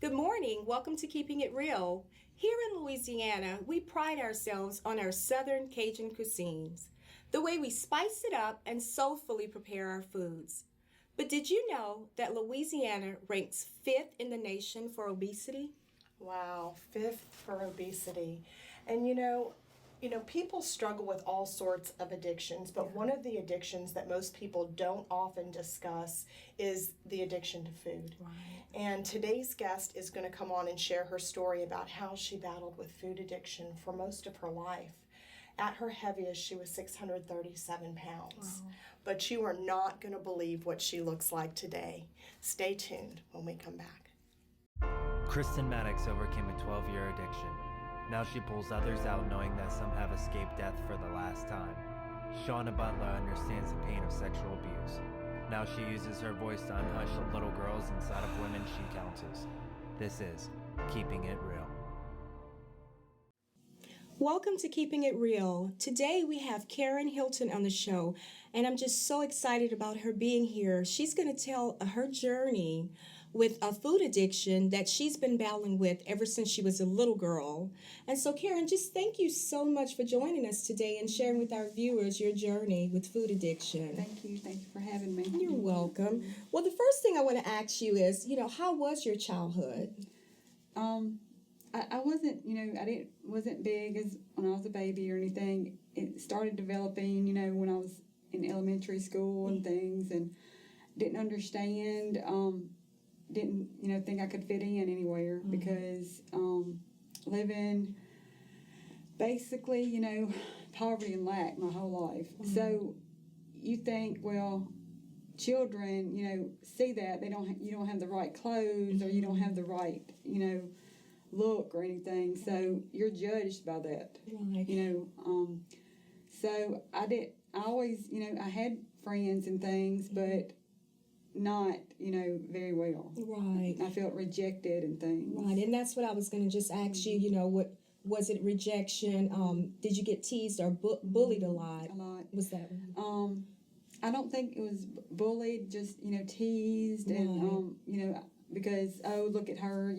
Good morning. Welcome to Keeping It Real. Here in Louisiana, we pride ourselves on our Southern Cajun cuisines, the way we spice it up and soulfully prepare our foods. But did you know that Louisiana ranks fifth in the nation for obesity? Wow, fifth for obesity. And people struggle with all sorts of addictions, but one of the addictions that most people don't often discuss is the addiction to food. Right. And today's guest is going to come on and share her story about how she battled with food addiction for most of her life. At her heaviest, she was 637 pounds. Wow. But you are not going to believe what she looks like today. Stay tuned when we come back. Kristen Maddox overcame a 12-year addiction. Now she pulls others out knowing that some have escaped death for the last time. Shauna Butler understands the pain of sexual abuse. Now she uses her voice to unhush the little girls inside of women she counsels. This is Keeping It Real. Welcome to Keeping It Real. Today we have Karen Hilton on the show, and I'm just so excited about her being here. She's going to tell her journey with a food addiction that she's been battling with ever since she was a little girl. And so, Karen, just thank you so much for joining us today and sharing with our viewers your journey with food addiction. Thank you. Thank you for having me. You're welcome. Well, the first thing I want to ask you is, how was your childhood? I wasn't, wasn't big as when I was a baby or anything. It started developing, when I was in elementary school and things, and didn't understand, didn't, think I could fit in anywhere because living basically, poverty and lack my whole life. So you think, well, children, see that you don't have the right clothes or you don't have the right, look or anything, so you're judged by that. Right. So I always, I had friends and things, but not, very well. Right. I felt rejected and things. Right, and that's what I was going to just ask you, what was it, rejection? Did you get teased or bullied a lot? A lot. Was that? I don't think it was bullied, just, teased Right. and, because, oh, look at her,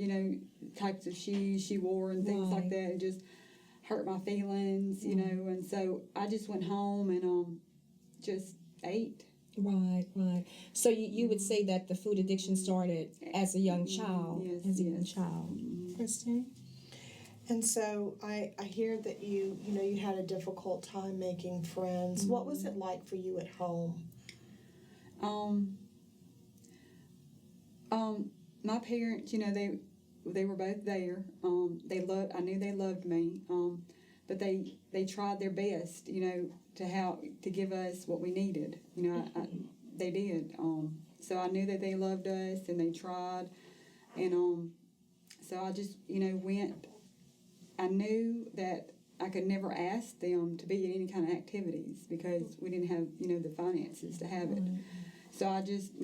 types of shoes she wore and things Right. like that. It just hurt my feelings, and so I just went home and just ate. Right. So you would say that the food addiction started as a young child? Yes, As a young yes. child. Kristen? And so I hear that you had a difficult time making friends. What was it like for you at home? My parents, they were both there. I knew they loved me. But they tried their best, to give us what we needed. They did. So I knew that they loved us and they tried. And so I just, went. I knew that I could never ask them to be in any kind of activities because we didn't have, the finances to have it. So I just,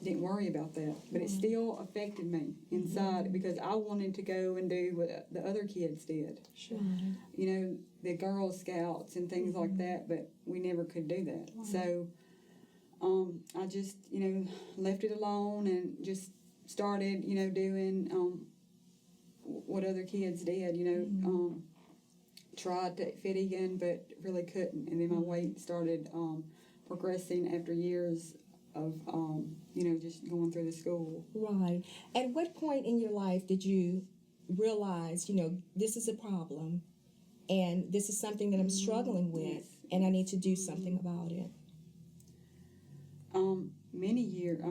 didn't worry about that. But it still affected me inside because I wanted to go and do what the other kids did. Sure. The Girl Scouts and things like that, but we never could do that. Wow. So I just, left it alone and just started, doing what other kids did, tried to fit in, but really couldn't. And then my weight started progressing after years of, just going through the school. Right. At what point in your life did you realize, this is a problem and this is something that I'm struggling with Yes. and I need to do something about it? Many years.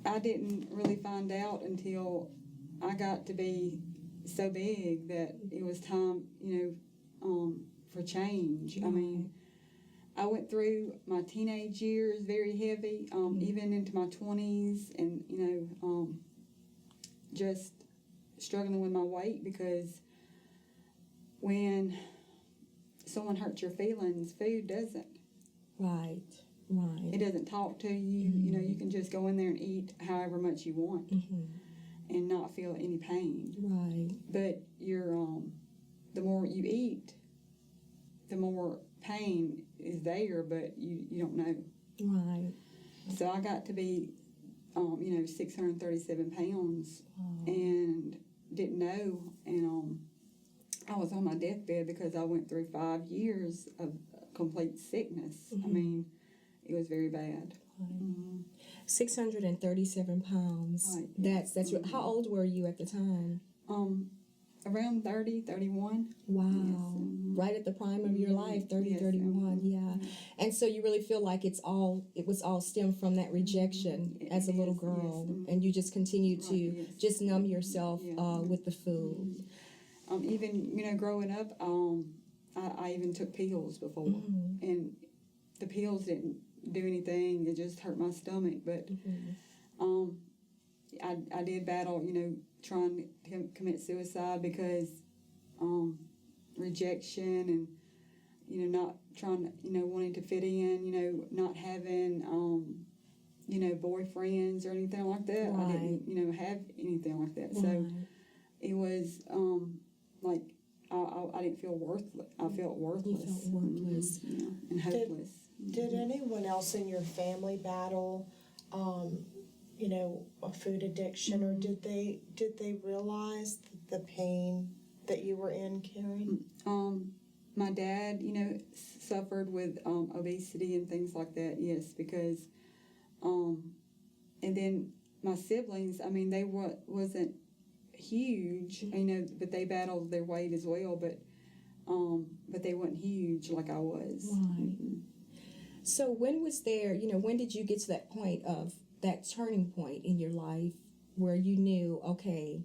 I didn't really find out until I got to be so big that it was time, for change. Right. I went through my teenage years very heavy, even into my 20s, and, just struggling with my weight because when someone hurts your feelings, food doesn't. Right. It doesn't talk to you. You can just go in there and eat however much you want and not feel any pain. Right. But the more you eat, the more pain is there, but you don't know. Right. So I got to be 637 pounds, and didn't know. And I was on my deathbed because I went through 5 years of complete sickness. I mean, it was very bad. 637 pounds. Right. That's how old were you at the time? Around 30, 31. Wow. Yes. Right at the prime of your life, 30, Yes. 31. Yeah. And so you really feel like it was all stemmed from that rejection as a little Yes, girl, yes. and you just continue to Yes. just numb yourself with the food. Even, growing up, I even took pills before, and the pills didn't do anything. It just hurt my stomach. But I did battle, trying to commit suicide because rejection and, not trying to, wanting to fit in, not having, boyfriends or anything like that. Right. I didn't, have anything like that. So it was like I didn't feel worthless. I felt worthless. You felt worthless. And hopeless. Did anyone else in your family battle, a food addiction, or did they realize the pain that you were in, Karen? My dad, suffered with obesity and things like that. Yes, because, and then my siblings. I mean, they wasn't huge, but they battled their weight as well. But they weren't huge like I was. Right. So when when did you get to that point of that turning point in your life where you knew, okay,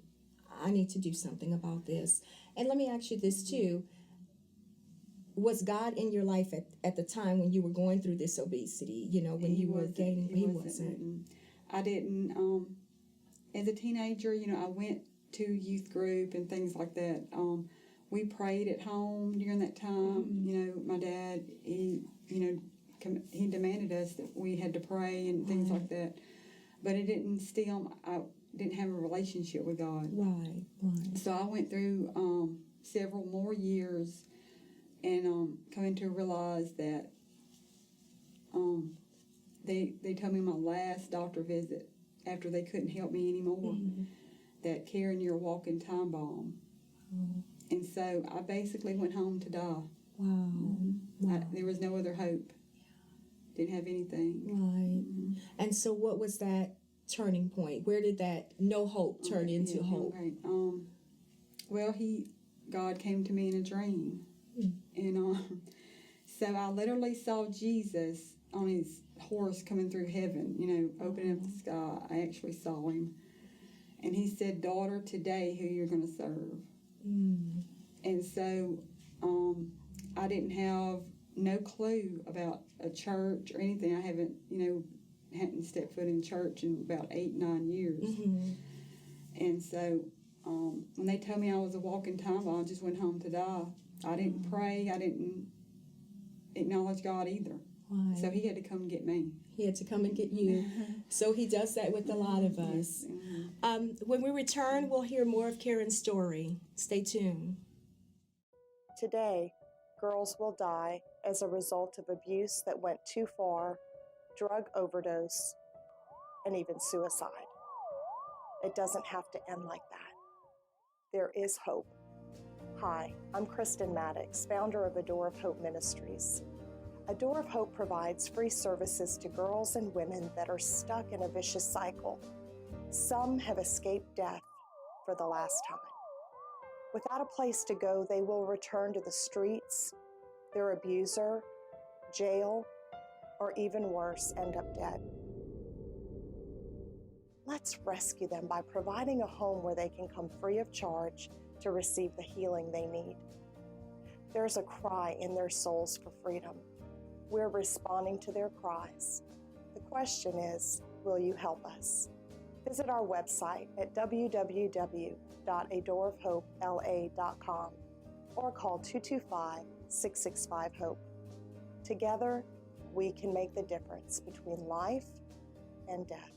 I need to do something about this? And let me ask you this too. Was God in your life at the time when you were going through this obesity, when you were gaining? He wasn't. I didn't. As a teenager, I went to youth group and things like that. We prayed at home during that time. My dad, he demanded us that we had to pray and things like that. But it didn't I didn't have a relationship with God. Right. So I went through several more years and coming to realize that they told me my last doctor visit after they couldn't help me anymore that, Karen, you're a walking time bomb. And so I basically went home to die. Wow. There was no other hope. Didn't have anything. Right. And so what was that turning point? Where did that no hope turn into hope? Right. Well, God came to me in a dream. And so I literally saw Jesus on his horse coming through heaven, opening up the sky. I actually saw him. And he said, daughter, today who you're going to serve. And so I didn't have no clue about a church or anything. I hadn't stepped foot in church in about 8-9 years. And so when they told me I was a walking time bomb, I just went home to die. I didn't pray. I didn't acknowledge God either. Right. So he had to come get me. He had to come and get you. So he does that with a lot of us. When we return, we'll hear more of Karen's story. Stay tuned. Today, girls will die as a result of abuse that went too far, drug overdose, and even suicide. It doesn't have to end like that. There is hope. Hi, I'm Kristen Maddox, founder of A Door of Hope Ministries. A Door of Hope provides free services to girls and women that are stuck in a vicious cycle. Some have escaped death for the last time. Without a place to go, they will return to the streets, their abuser, jail, or even worse, end up dead. Let's rescue them by providing a home where they can come free of charge to receive the healing they need. There's a cry in their souls for freedom. We're responding to their cries. The question is, will you help us? Visit our website at www.adoorofhopela.com or call 225-665-HOPE. Together, we can make the difference between life and death.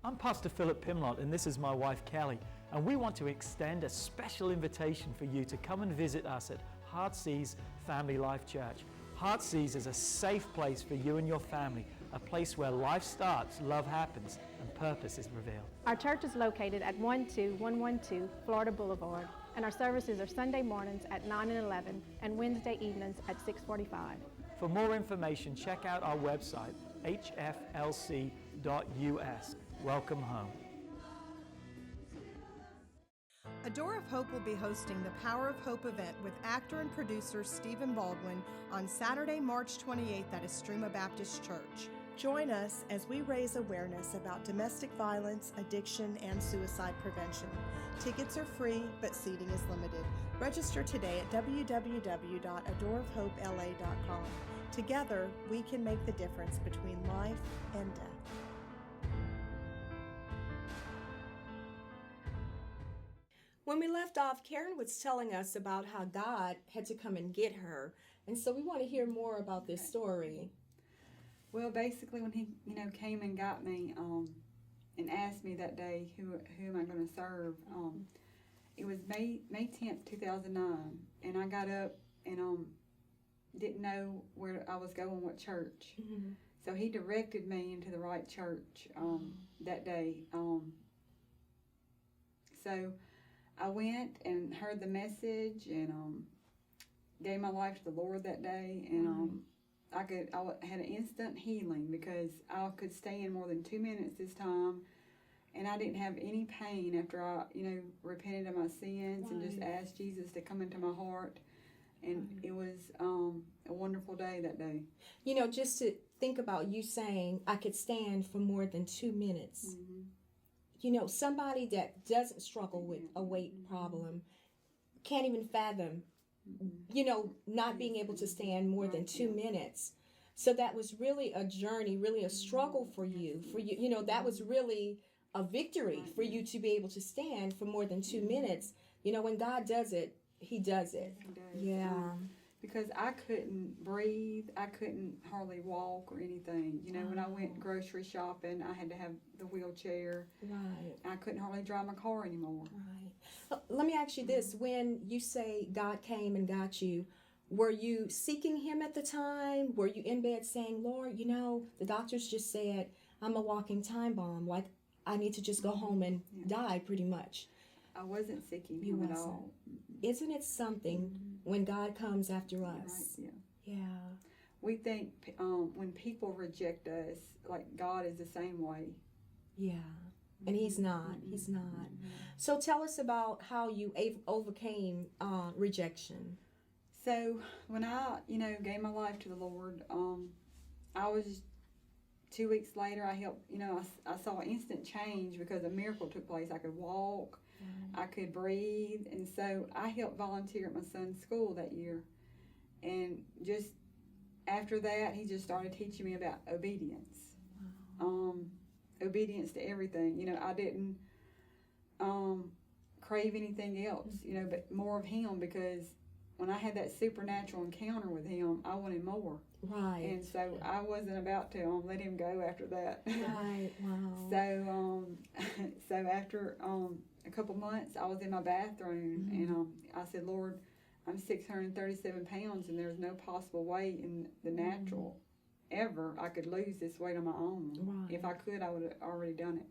I'm Pastor Philip Pimlott, and this is my wife Kelly, and we want to extend a special invitation for you to come and visit us at Heartsease Family Life Church. Heartsease is a safe place for you and your family, a place where life starts, love happens, and purpose is revealed. Our church is located at 12112 Florida Boulevard, and our services are Sunday mornings at 9 and 11 and Wednesday evenings at 6:45. For more information, check out our website, hflc.us. Welcome home. A Door of Hope will be hosting the Power of Hope event with actor and producer Stephen Baldwin on Saturday, March 28th at Estrema Baptist Church. Join us as we raise awareness about domestic violence, addiction, and suicide prevention. Tickets are free, but seating is limited. Register today at www.adoreofhopela.com. Together, we can make the difference between life and death. When we left off, Karen was telling us about how God had to come and get her. And so we want to hear more about this story. Well, basically, when he, came and got me, and asked me that day, who am I going to serve? It was May 10th, 2009, and I got up and didn't know where I was going, what church. Mm-hmm. So he directed me into the right church that day. So I went and heard the message and gave my life to the Lord that day, and I had an instant healing because I could stay in more than 2 minutes this time, and I didn't have any pain after I, repented of my sins and just asked Jesus to come into my heart, and it was a wonderful day that day. Just to think about you saying I could stand for more than 2 minutes. Mm-hmm. Somebody that doesn't struggle with a weight problem can't even fathom, not being able to stand more than 2 minutes. So that was really a journey, really a struggle for you. That was really a victory for you to be able to stand for more than 2 minutes. When God does it, He does it. He does. Yeah. Because I couldn't breathe, I couldn't hardly walk or anything. When I went grocery shopping, I had to have the wheelchair. Right. I couldn't hardly drive my car anymore. Right. Let me ask you this. When you say God came and got you, were you seeking Him at the time? Were you in bed saying, Lord, the doctors just said I'm a walking time bomb. Like, I need to just go home and die pretty much. I wasn't seeking Him at all. Isn't it something when God comes after us? Right, yeah. Yeah. We think when people reject us, like God is the same way. Yeah. And He's not. He's not. So tell us about how you overcame rejection. So when I, gave my life to the Lord, I was 2 weeks later, I helped, I saw instant change because a miracle took place. I could walk, I could breathe, and so I helped volunteer at my son's school that year. And just after that, he just started teaching me about obedience. Obedience to everything. I didn't crave anything else, but more of Him, because when I had that supernatural encounter with Him, I wanted more. Right. And so I wasn't about to let Him go after that. Right. Wow. So after a couple months, I was in my bathroom, and I said, Lord, I'm 637 pounds, and there's no possible way in the natural ever I could lose this weight on my own. Right. If I could, I would have already done it.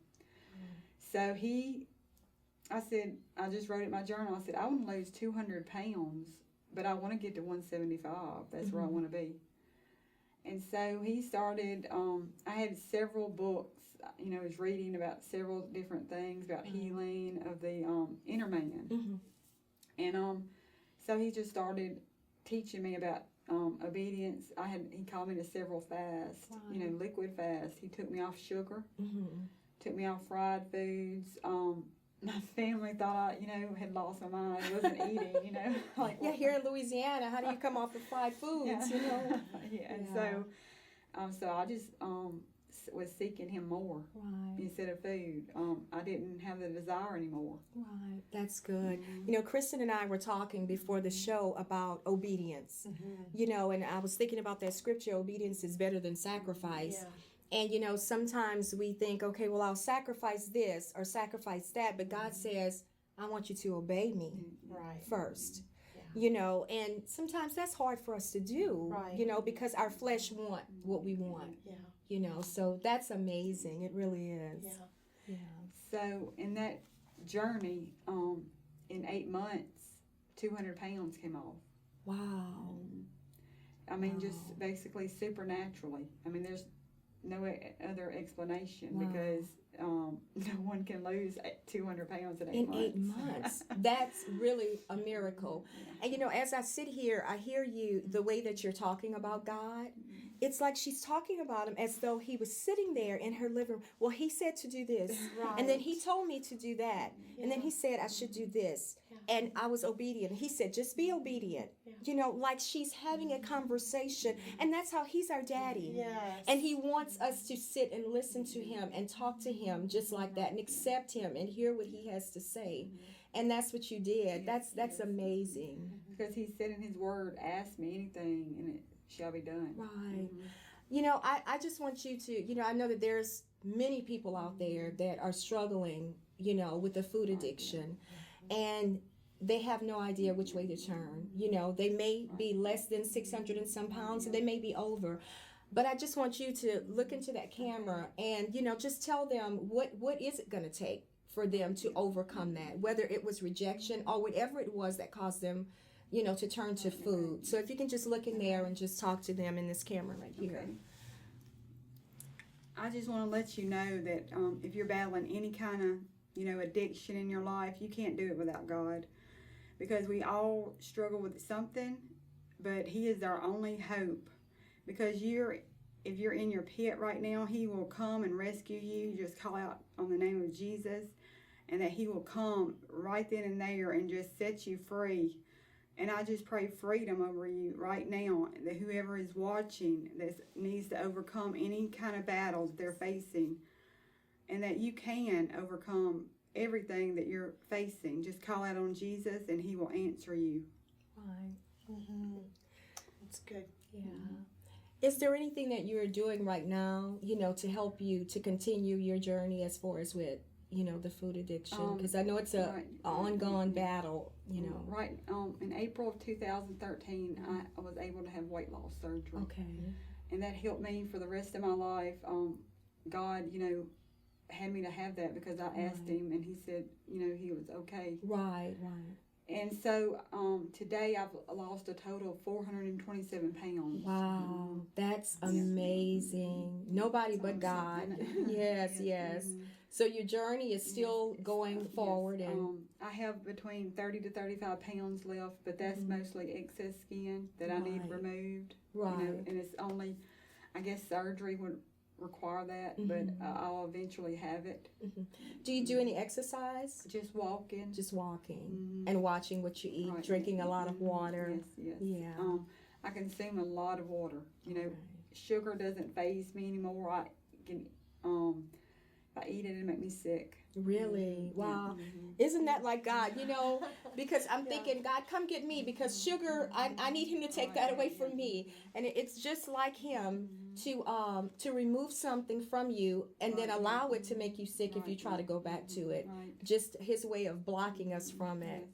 So I said, I just wrote it in my journal, I said, I want to lose 200 pounds, but I want to get to 175. That's where I want to be. And so he started, I had several books, I was reading about several different things about healing of the inner man. And so he just started teaching me about obedience. He called me to several fasts, liquid fast. He took me off sugar, took me off fried foods. My family thought I, had lost my mind. I wasn't eating, like here in Louisiana, how do you come off of fried foods? And so I just was seeking Him more instead of food. I didn't have the desire anymore. Right, that's good. Kristen and I were talking before the show about obedience. And I was thinking about that scripture, obedience is better than sacrifice. Yeah. And, sometimes we think, okay, well, I'll sacrifice this or sacrifice that. But God says, I want you to obey me first. And sometimes that's hard for us to do, Right. because our flesh want what we want, Yeah. so that's amazing. It really is. Yeah. Yeah. So in that journey, in 8 months, 200 pounds came off. Wow. I mean, Wow. just basically supernaturally. I mean, there's no other explanation Wow. because no one can lose 200 pounds in 8 In months. 8 months. That's really a miracle. And as I sit here, I hear you, the way that you're talking about God. It's like she's talking about him as though he was sitting there in her living room. Well, he said to do this. And then he told me to do that. And then he said I should do this. And I was obedient. He said, just be obedient. Like she's having a conversation. And that's how he's our daddy. Yes. And he wants us to sit and listen to him and talk to him just like that and accept him and hear what he has to say. And that's what you did. That's amazing. Because he said in his word, ask me anything and it shall be done. Right. I just want you to, I know that there's many people out there that are struggling, with the food addiction. And they have no idea which way to turn. They may be less than 600 and some pounds, and they may be over. But I just want you to look into that camera and, just tell them what is it going to take for them to overcome that, whether it was rejection or whatever it was that caused them, to turn to food. So if you can just look in there and just talk to them in this camera right here. Okay. I just want to let you know that if you're battling any kind of, addiction in your life, you can't do it without God. Because we all struggle with something, but he is our only hope. Because if you're in your pit right now, he will come and rescue you. You just call out on the name of Jesus, and that he will come right then and there and just set you free. And I just pray freedom over you right now, that whoever is watching this needs to overcome any kind of battles they're facing, and that you can overcome everything that you're facing. Just call out on Jesus and he will answer you. Right. Mm-hmm. That's good. Yeah. Is there anything that you're doing right now, to help you to continue your journey as far as with, the food addiction? Because I know it's a ongoing battle, Right. In April of 2013, I was able to have weight loss surgery. Okay. And that helped me for the rest of my life. God, had me to have that because I asked him, and he said, he was okay. Right. And so today I've lost a total of 427 pounds. Wow, that's amazing. Nobody but God. Yes. So your journey is still going forward, and I have between 30 to 35 pounds left, but that's mostly excess skin that I need removed. Right. And it's only, I guess, surgery would require that, but I'll eventually have it. Do you do any exercise? Just walking. Just walking and watching what you eat, Right. drinking a lot of water. Yes. Yeah. I consume a lot of water. Sugar doesn't faze me anymore. I can, if I eat it, it'll make me sick. Really? Wow. Isn't that like God? Because I'm thinking, God, come get me, because sugar, I need him to take that away from me. And it's just like him to remove something from you and then allow it to make you sick if you try to go back to it. Right. Just his way of blocking us from it,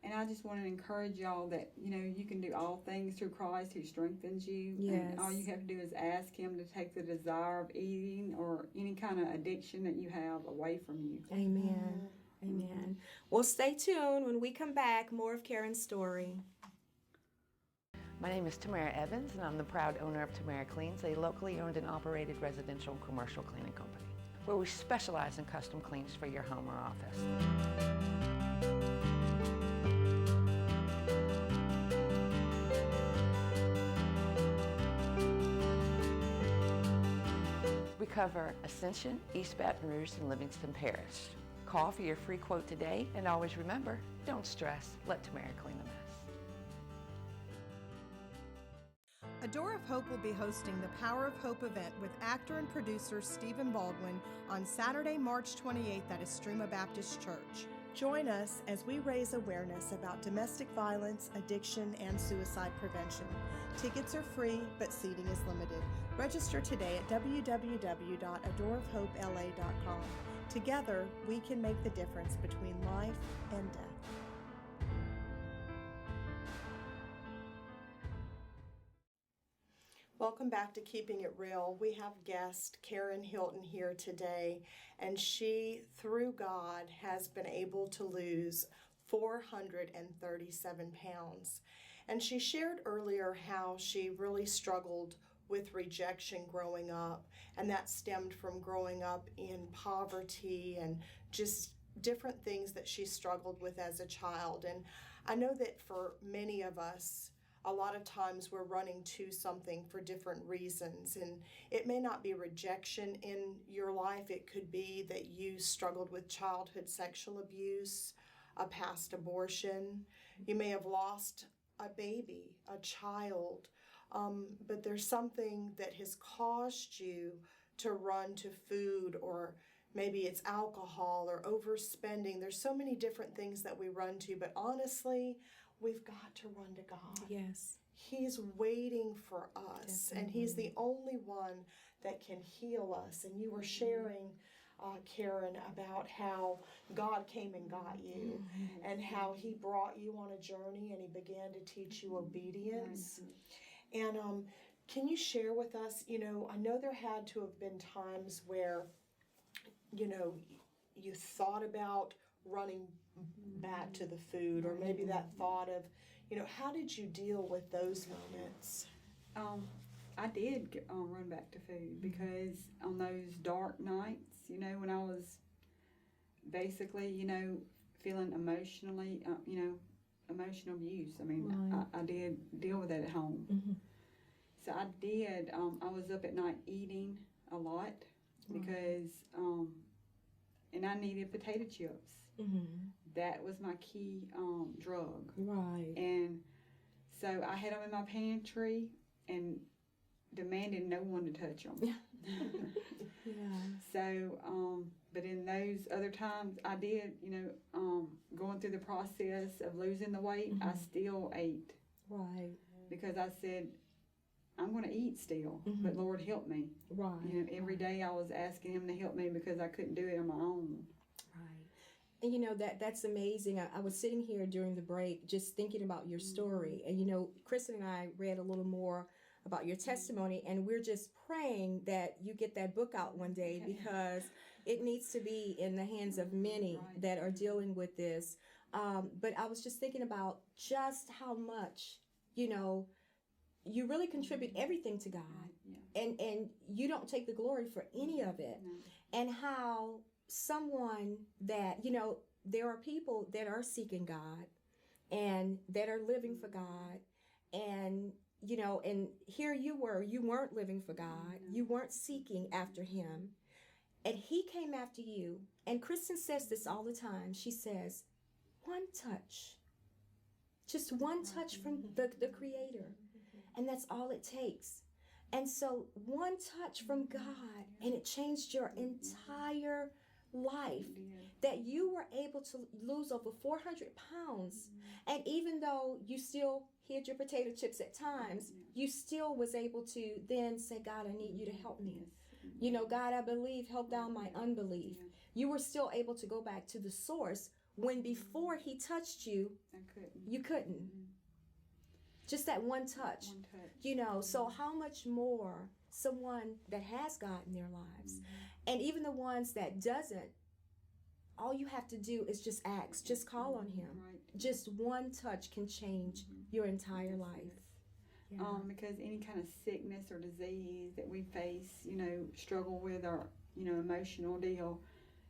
And I just want to encourage y'all that, you can do all things through Christ who strengthens you. Yes. And all you have to do is ask him to take the desire of eating or any kind of addiction that you have away from you. Amen. Amen. Well, stay tuned. When we come back, more of Karen's story. My name is Tamara Evans, and I'm the proud owner of Tamara Cleans, a locally owned and operated residential and commercial cleaning company, where we specialize in custom cleans for your home or office. We cover Ascension, East Baton Rouge, and Livingston Parish. Call for your free quote today, and always remember, don't stress, let Tamara clean the mess. A Door of Hope will be hosting the Power of Hope event with actor and producer Stephen Baldwin on Saturday, March 28th at Estrema Baptist Church. Join us as we raise awareness about domestic violence, addiction, and suicide prevention. Tickets are free, but seating is limited. Register today at www.adoreofhopela.com. Together, we can make the difference between life and death. Welcome back to Keeping It Real. We have guest Karen Hilton here today, and she, through God, has been able to lose 437 pounds. And she shared earlier how she really struggled with rejection growing up, and that stemmed from growing up in poverty and just different things that she struggled with as a child. And I know that for many of us, a lot of times we're running to something for different reasons, and it may not be rejection in your life. It could be that you struggled with childhood sexual abuse, a past abortion. You may have lost a baby, a child, but there's something that has caused you to run to food, or maybe it's alcohol or overspending. There's so many different things that we run to, but honestly, we've got to run to God. Yes. He's waiting for us, and He's the only one that can heal us. And you were sharing, Karen, about how God came and got you, and how He brought you on a journey, and He began to teach you obedience. And can you share with us, I know there had to have been times where, you thought about running back to the food, or maybe that thought of, how did you deal with those moments? I did run back to food, because on those dark nights, when I was basically, feeling emotionally, emotional abuse. I mean, Right. I did deal with that at home. So I did, I was up at night eating a lot, because, and I needed potato chips. That was my key drug. Right. And so I had them in my pantry and demanded no one to touch them. Yeah. So, but in those other times, I did, going through the process of losing the weight, I still ate. Right. Because I said, I'm going to eat still, but Lord help me. Right. Every day I was asking Him to help me, because I couldn't do it on my own. Right. And that's amazing. I was sitting here during the break just thinking about your story. And Kristen and I read a little more about your testimony, and we're just praying that you get that book out one day, because it needs to be in the hands of many that are dealing with this. But I was just thinking about just how much, you really contribute everything to God, and you don't take the glory for any of it. And how someone that, there are people that are seeking God and that are living for God, and and here you weren't living for God, you weren't seeking after Him, and He came after you. And Kristen says this all the time. She says, one touch, just one touch from the Creator, and that's all it takes. And so one touch from God, and it changed your entire life, that you were able to lose over 400 pounds. And even though you still hid your potato chips at times, you still was able to then say, God, I need you to help me. God, I believe, help thou my unbelief. You were still able to go back to the source, when before He touched you, you couldn't. Just that one touch. So how much more someone that has God in their lives, and even the ones that doesn't, all you have to do is just ask, just call on Him. Just one touch can change your entire life. Because any kind of sickness or disease that we face, struggle with, or emotional deal,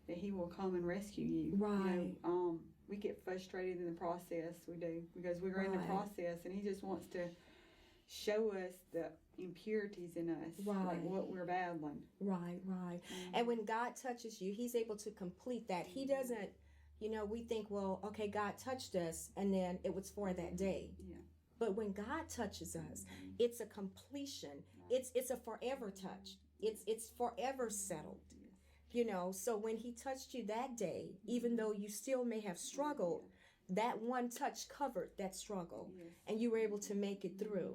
that He will come and rescue you. Right. We get frustrated in the process, we do, because we're in the process, and He just wants to show us the impurities in us, like what we're battling. Right. And when God touches you, He's able to complete that. He doesn't, we think, well, okay, God touched us, and then it was for that day. But when God touches us, it's a completion. It's a forever touch. It's forever settled. So when He touched you that day, even though you still may have struggled, that one touch covered that struggle, and you were able to make it through.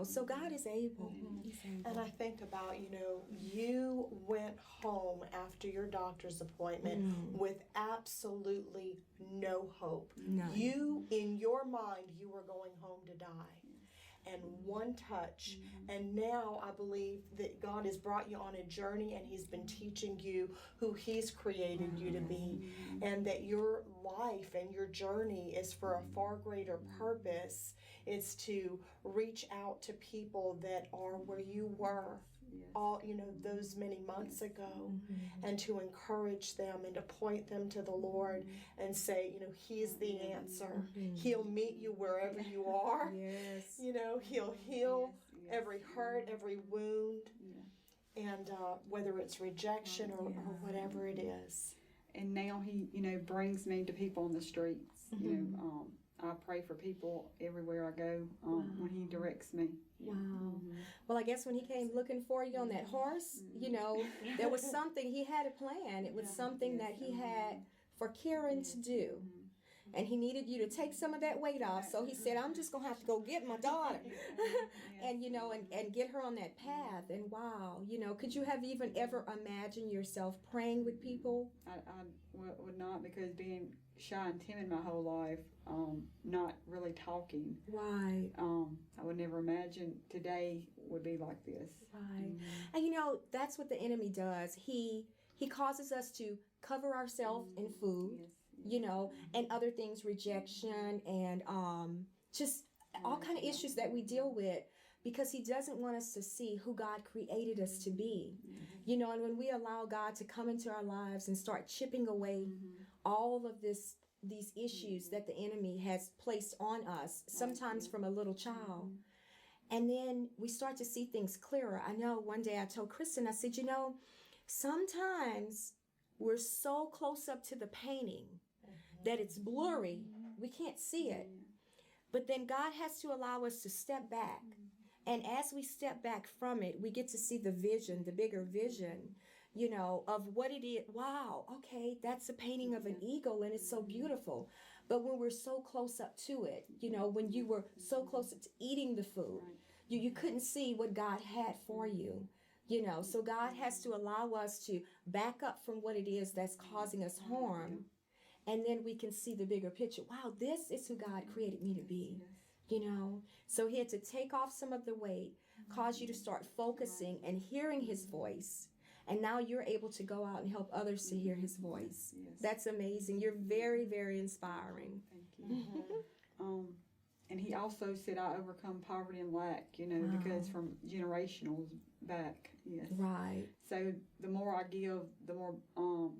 So God is able. He's able. And I think about, you went home after your doctor's appointment with absolutely no hope. None. You, in your mind, you were going home to die. and one touch. And now I believe that God has brought you on a journey, and He's been teaching you who He's created you to be, and that your life and your journey is for a far greater purpose. It's to reach out to people that are where you were all, those many months ago, and to encourage them and to point them to the Lord and say, He's the answer. He'll meet you wherever you are. Yes. He'll heal every hurt, every wound, and whether it's rejection or whatever it is. And now he, brings me to people on the streets. I pray for people everywhere I go when he directs me. Wow. Well, I guess when he came looking for you on that horse, there was something, he had a plan. It was something that he had for Karen to do. And he needed you to take some of that weight off. So he said, I'm just going to have to go get my daughter and, and get her on that path. And wow, could you have even ever imagined yourself praying with people? I would not, because being shy and timid my whole life, not really talking. Right. I would never imagine today would be like this. Right. And that's what the enemy does. He causes us to cover ourselves in food. Yes. And other things, rejection and just all kind of issues that we deal with, because he doesn't want us to see who God created us to be. And when we allow God to come into our lives and start chipping away all of these issues that the enemy has placed on us, sometimes from a little child, and then we start to see things clearer. I know one day I told Kristen, I said, sometimes we're so close up to the painting that it's blurry. We can't see it. But then God has to allow us to step back. And as we step back from it, we get to see the vision, the bigger vision, of what it is. Wow, okay, that's a painting of an eagle and it's so beautiful. But when we're so close up to it, when you were so close to eating the food, you couldn't see what God had for you. So God has to allow us to back up from what it is that's causing us harm. And then we can see the bigger picture. Wow, this is who God created me to be, So he had to take off some of the weight, cause you to start focusing and hearing his voice. And now you're able to go out and help others to hear his voice. Yes. That's amazing. You're very, very inspiring. Thank you. And he also said, I overcome poverty and lack, because from generational back. Yes. Right. So the more I give, the more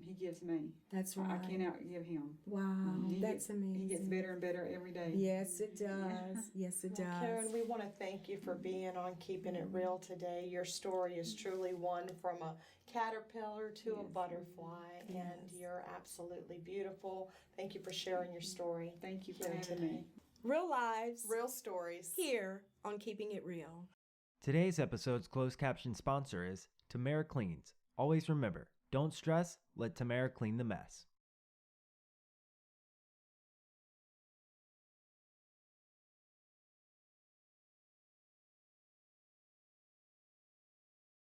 he gives me. That's right. I can't outgive him. Wow. That's amazing. He gets better and better every day. Yes, it does. Yes, it does. Karen, we want to thank you for being on Keeping It Real today. Your story is truly one from a caterpillar to a butterfly, and you're absolutely beautiful. Thank you for sharing your story. Thank you for having me. Real lives, Real stories. here on Keeping It Real. Today's episode's closed caption sponsor is Tamara Cleans. Always remember, don't stress, let Tamara clean the mess.